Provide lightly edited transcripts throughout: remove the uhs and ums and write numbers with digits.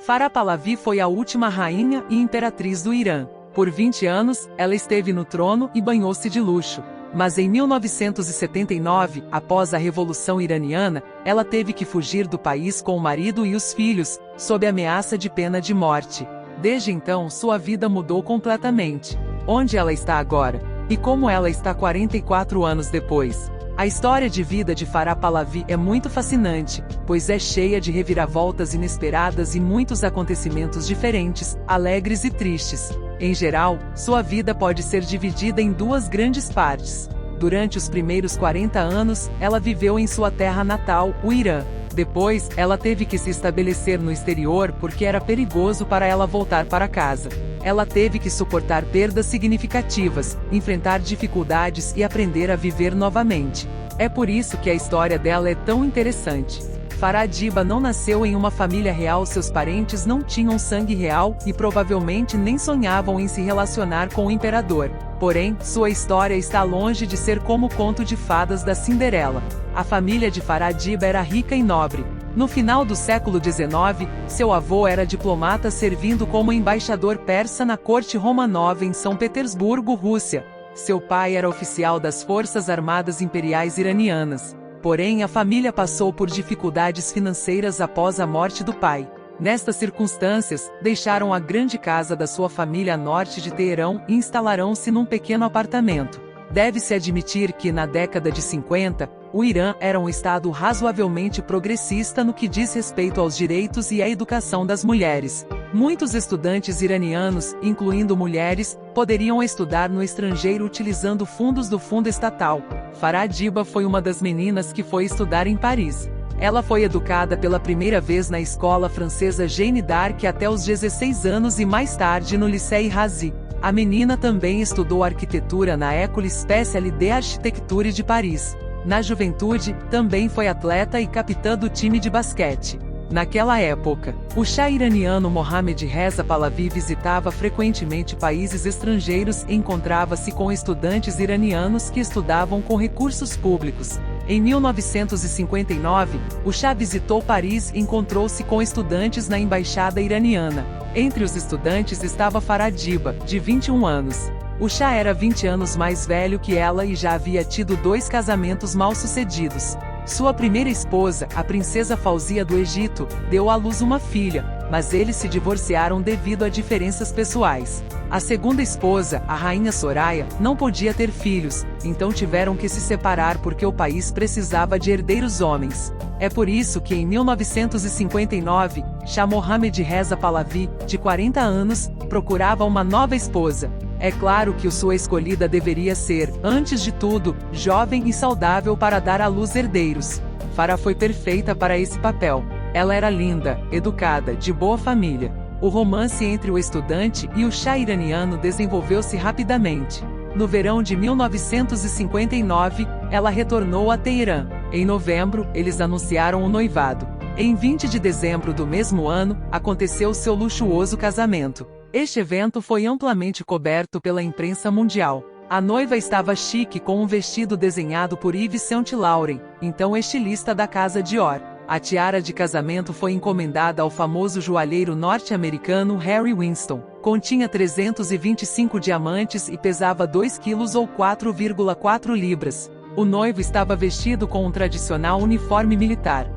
Farah Pahlavi foi a última rainha e imperatriz do Irã. Por 20 anos, ela esteve no trono e banhou-se de luxo. Mas em 1979, após a Revolução Iraniana, ela teve que fugir do país com o marido e os filhos, sob ameaça de pena de morte. Desde então, sua vida mudou completamente. Onde ela está agora? E como ela está 44 anos depois? A história de vida de Farah Pahlavi é muito fascinante, pois é cheia de reviravoltas inesperadas e muitos acontecimentos diferentes, alegres e tristes. Em geral, sua vida pode ser dividida em duas grandes partes. Durante os primeiros 40 anos, ela viveu em sua terra natal, o Irã. Depois, ela teve que se estabelecer no exterior porque era perigoso para ela voltar para casa. Ela teve que suportar perdas significativas, enfrentar dificuldades e aprender a viver novamente. É por isso que a história dela é tão interessante. Farah Diba não nasceu em uma família real, seus parentes não tinham sangue real e provavelmente nem sonhavam em se relacionar com o imperador. Porém, sua história está longe de ser como o conto de fadas da Cinderela. A família de Farah Diba era rica e nobre. No final do século XIX, seu avô era diplomata servindo como embaixador persa na corte Romanov em São Petersburgo, Rússia. Seu pai era oficial das Forças Armadas Imperiais Iranianas. Porém, a família passou por dificuldades financeiras após a morte do pai. Nestas circunstâncias, deixaram a grande casa da sua família a norte de Teherão e instalaram-se num pequeno apartamento. Deve-se admitir que, na década de 50, o Irã era um estado razoavelmente progressista no que diz respeito aos direitos e à educação das mulheres. Muitos estudantes iranianos, incluindo mulheres, poderiam estudar no estrangeiro utilizando fundos do fundo estatal. Farah Diba foi uma das meninas que foi estudar em Paris. Ela foi educada pela primeira vez na escola francesa Jeanne d'Arc até os 16 anos e mais tarde no Lycée Razi. A menina também estudou arquitetura na École Spéciale d'Architecture de Paris. Na juventude, também foi atleta e capitã do time de basquete. Naquela época, o Shah iraniano Mohammad Reza Pahlavi visitava frequentemente países estrangeiros e encontrava-se com estudantes iranianos que estudavam com recursos públicos. Em 1959, o Shah visitou Paris e encontrou-se com estudantes na embaixada iraniana. Entre os estudantes estava Farah Diba, de 21 anos. O Shah era 20 anos mais velho que ela e já havia tido 2 casamentos mal-sucedidos. Sua primeira esposa, a princesa Fauzia do Egito, deu à luz uma filha, mas eles se divorciaram devido a diferenças pessoais. A segunda esposa, a rainha Soraya, não podia ter filhos, então tiveram que se separar porque o país precisava de herdeiros homens. É por isso que em 1959, Shah Mohammad Reza Pahlavi, de 40 anos, procurava uma nova esposa. É claro que sua escolhida deveria ser, antes de tudo, jovem e saudável para dar à luz herdeiros. Farah foi perfeita para esse papel. Ela era linda, educada, de boa família. O romance entre o estudante e o Shah iraniano desenvolveu-se rapidamente. No verão de 1959, ela retornou a Teherã. Em novembro, eles anunciaram o noivado. Em 20 de dezembro do mesmo ano, aconteceu seu luxuoso casamento. Este evento foi amplamente coberto pela imprensa mundial. A noiva estava chique com um vestido desenhado por Yves Saint Laurent, então estilista da casa Dior. A tiara de casamento foi encomendada ao famoso joalheiro norte-americano Harry Winston. Continha 325 diamantes e pesava 2 quilos ou 4,4 libras. O noivo estava vestido com um tradicional uniforme militar.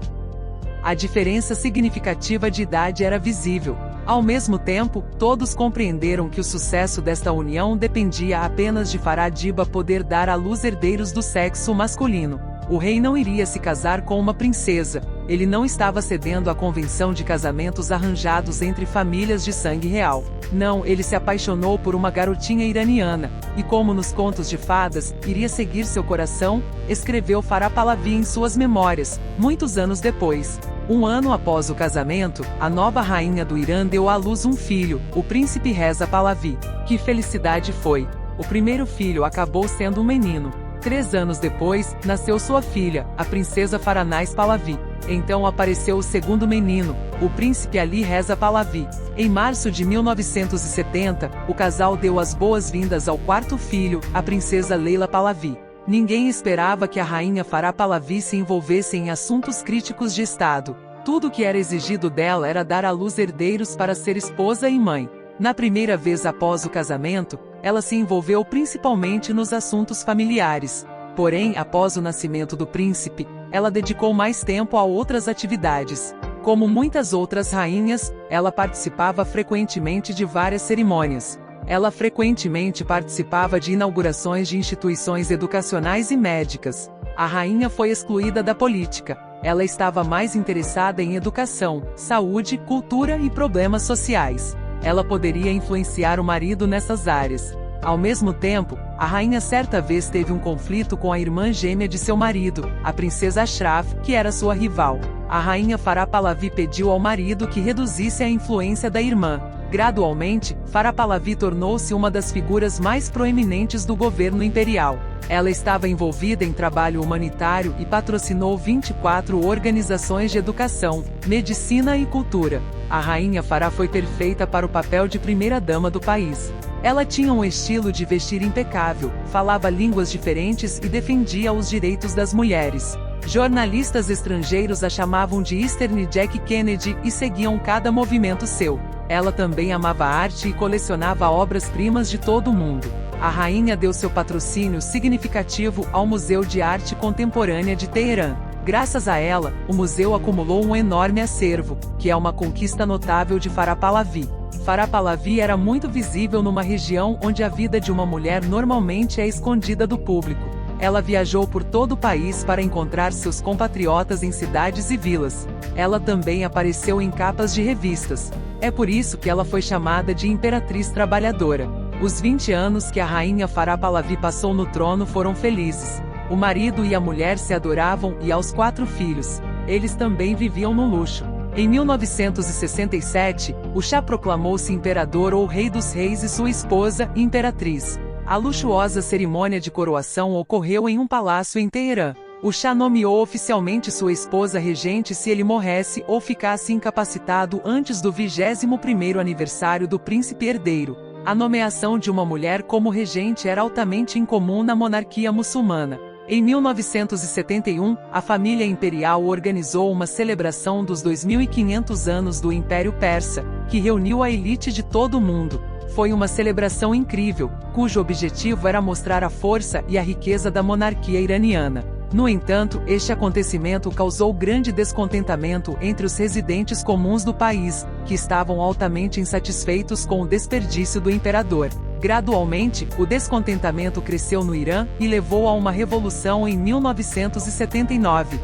A diferença significativa de idade era visível. Ao mesmo tempo, todos compreenderam que o sucesso desta união dependia apenas de Farah Diba poder dar à luz herdeiros do sexo masculino. O rei não iria se casar com uma princesa. Ele não estava cedendo à convenção de casamentos arranjados entre famílias de sangue real. Não, ele se apaixonou por uma garotinha iraniana, e como nos contos de fadas, iria seguir seu coração, escreveu Farah Pahlavi em suas memórias, muitos anos depois. Um ano após o casamento, a nova rainha do Irã deu à luz um filho, o príncipe Reza Pahlavi. Que felicidade foi! O primeiro filho acabou sendo um menino. 3 anos depois, nasceu sua filha, a princesa Farnaz Pahlavi. Então apareceu o segundo menino, o príncipe Ali Reza Pahlavi. Em março de 1970, o casal deu as boas-vindas ao quarto filho, a princesa Leila Pahlavi. Ninguém esperava que a rainha Farah Pahlavi se envolvesse em assuntos críticos de Estado. Tudo o que era exigido dela era dar à luz herdeiros para ser esposa e mãe. Na primeira vez após o casamento, ela se envolveu principalmente nos assuntos familiares. Porém, após o nascimento do príncipe, ela dedicou mais tempo a outras atividades. Como muitas outras rainhas, ela participava frequentemente de várias cerimônias. Ela frequentemente participava de inaugurações de instituições educacionais e médicas. A rainha foi excluída da política. Ela estava mais interessada em educação, saúde, cultura e problemas sociais. Ela poderia influenciar o marido nessas áreas. Ao mesmo tempo, a rainha certa vez teve um conflito com a irmã gêmea de seu marido, a princesa Ashraf, que era sua rival. A rainha Farah Pahlavi pediu ao marido que reduzisse a influência da irmã. Gradualmente, Farah Pahlavi tornou-se uma das figuras mais proeminentes do governo imperial. Ela estava envolvida em trabalho humanitário e patrocinou 24 organizações de educação, medicina e cultura. A rainha Farah foi perfeita para o papel de primeira-dama do país. Ela tinha um estilo de vestir impecável, falava línguas diferentes e defendia os direitos das mulheres. Jornalistas estrangeiros a chamavam de Eastern Jack Kennedy e seguiam cada movimento seu. Ela também amava arte e colecionava obras-primas de todo o mundo. A rainha deu seu patrocínio significativo ao Museu de Arte Contemporânea de Teherã. Graças a ela, o museu acumulou um enorme acervo, que é uma conquista notável de Farah Pahlavi. Farah Pahlavi era muito visível numa região onde a vida de uma mulher normalmente é escondida do público. Ela viajou por todo o país para encontrar seus compatriotas em cidades e vilas. Ela também apareceu em capas de revistas. É por isso que ela foi chamada de Imperatriz Trabalhadora. Os 20 anos que a rainha Farah Pahlavi passou no trono foram felizes. O marido e a mulher se adoravam e aos 4 filhos. Eles também viviam no luxo. Em 1967, o Shah proclamou-se imperador ou rei dos reis e sua esposa, imperatriz. A luxuosa cerimônia de coroação ocorreu em um palácio em Teherã. O Shah nomeou oficialmente sua esposa regente se ele morresse ou ficasse incapacitado antes do 21º aniversário do príncipe herdeiro. A nomeação de uma mulher como regente era altamente incomum na monarquia muçulmana. Em 1971, a família imperial organizou uma celebração dos 2.500 anos do Império Persa, que reuniu a elite de todo o mundo. Foi uma celebração incrível, cujo objetivo era mostrar a força e a riqueza da monarquia iraniana. No entanto, este acontecimento causou grande descontentamento entre os residentes comuns do país, que estavam altamente insatisfeitos com o desperdício do imperador. Gradualmente, o descontentamento cresceu no Irã e levou a uma revolução em 1979.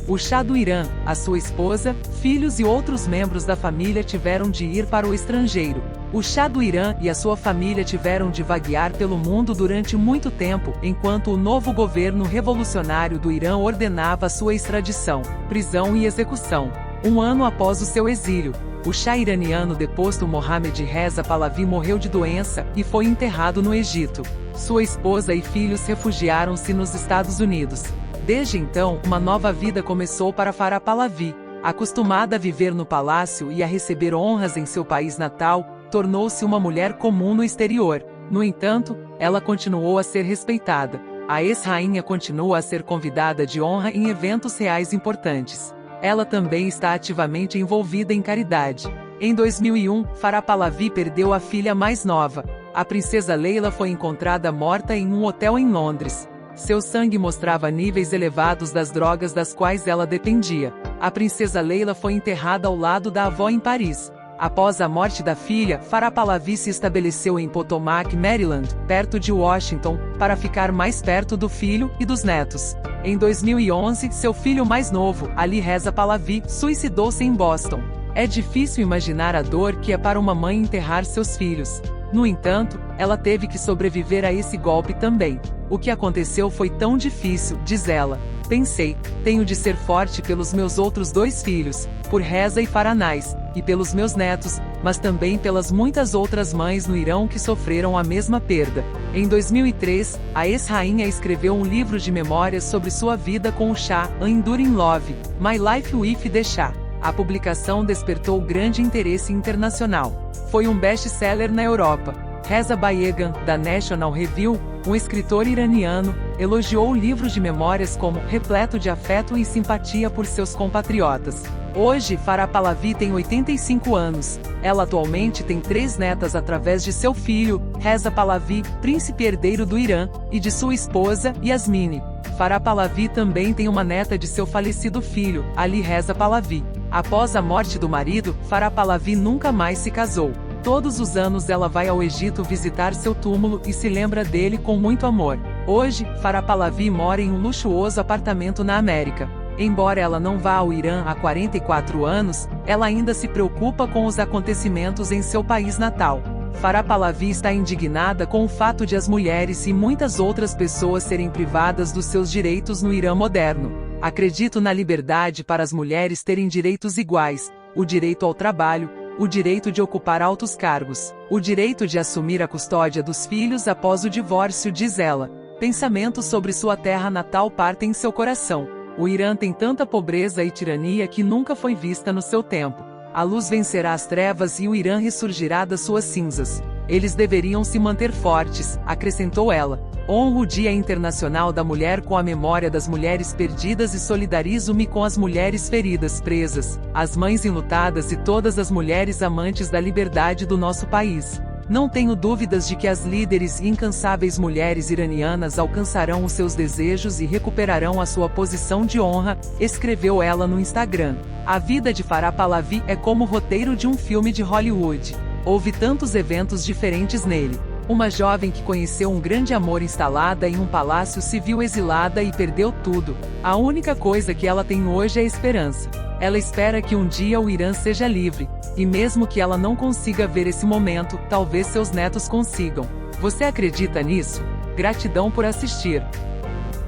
O Shah do Irã, a sua esposa, filhos e outros membros da família tiveram de ir para o estrangeiro. O Shah do Irã e a sua família tiveram de vaguear pelo mundo durante muito tempo, enquanto o novo governo revolucionário do Irã ordenava sua extradição, prisão e execução. Um ano após o seu exílio, o Shah iraniano deposto Mohammed Reza Pahlavi morreu de doença e foi enterrado no Egito. Sua esposa e filhos refugiaram-se nos Estados Unidos. Desde então, uma nova vida começou para Farah Pahlavi. Acostumada a viver no palácio e a receber honras em seu país natal, tornou-se uma mulher comum no exterior. No entanto, ela continuou a ser respeitada. A ex-rainha continua a ser convidada de honra em eventos reais importantes. Ela também está ativamente envolvida em caridade. Em 2001, Farah Pahlavi perdeu a filha mais nova. A princesa Leila foi encontrada morta em um hotel em Londres. Seu sangue mostrava níveis elevados das drogas das quais ela dependia. A princesa Leila foi enterrada ao lado da avó em Paris. Após a morte da filha, Farah Pahlavi se estabeleceu em Potomac, Maryland, perto de Washington, para ficar mais perto do filho e dos netos. Em 2011, seu filho mais novo, Ali Reza Pahlavi, suicidou-se em Boston. É difícil imaginar a dor que é para uma mãe enterrar seus filhos. No entanto, ela teve que sobreviver a esse golpe também. O que aconteceu foi tão difícil, diz ela. Pensei, tenho de ser forte pelos meus outros 2 filhos, por Reza e Faranais, e pelos meus netos, mas também pelas muitas outras mães no Irão que sofreram a mesma perda. Em 2003, a ex-rainha escreveu um livro de memórias sobre sua vida com o Shah, A Enduring Love, My Life with the Shah. A publicação despertou grande interesse internacional. Foi um best-seller na Europa. Reza Bayegan, da National Review, um escritor iraniano, elogiou o livro de memórias como repleto de afeto e simpatia por seus compatriotas. Hoje, Farah Pahlavi tem 85 anos. Ela atualmente tem 3 netas através de seu filho, Reza Pahlavi, príncipe herdeiro do Irã, e de sua esposa, Yasmine. Farah Pahlavi também tem uma neta de seu falecido filho, Ali Reza Pahlavi. Após a morte do marido, Farah Pahlavi nunca mais se casou. Todos os anos ela vai ao Egito visitar seu túmulo e se lembra dele com muito amor. Hoje, Farah Pahlavi mora em um luxuoso apartamento na América. Embora ela não vá ao Irã há 44 anos, ela ainda se preocupa com os acontecimentos em seu país natal. Farah Pahlavi está indignada com o fato de as mulheres e muitas outras pessoas serem privadas dos seus direitos no Irã moderno. Acredito na liberdade para as mulheres terem direitos iguais, o direito ao trabalho, o direito de ocupar altos cargos, o direito de assumir a custódia dos filhos após o divórcio, diz ela. Pensamentos sobre sua terra natal partem em seu coração. O Irã tem tanta pobreza e tirania que nunca foi vista no seu tempo. A luz vencerá as trevas e o Irã ressurgirá das suas cinzas. Eles deveriam se manter fortes, acrescentou ela. Honro o Dia Internacional da Mulher com a memória das mulheres perdidas e solidarizo-me com as mulheres feridas, presas, as mães enlutadas e todas as mulheres amantes da liberdade do nosso país. Não tenho dúvidas de que as líderes e incansáveis mulheres iranianas alcançarão os seus desejos e recuperarão a sua posição de honra, escreveu ela no Instagram. A vida de Farah Pahlavi é como o roteiro de um filme de Hollywood. Houve tantos eventos diferentes nele. Uma jovem que conheceu um grande amor instalada em um palácio se viu exilada e perdeu tudo. A única coisa que ela tem hoje é esperança. Ela espera que um dia o Irã seja livre, e mesmo que ela não consiga ver esse momento, talvez seus netos consigam. Você acredita nisso? Gratidão por assistir.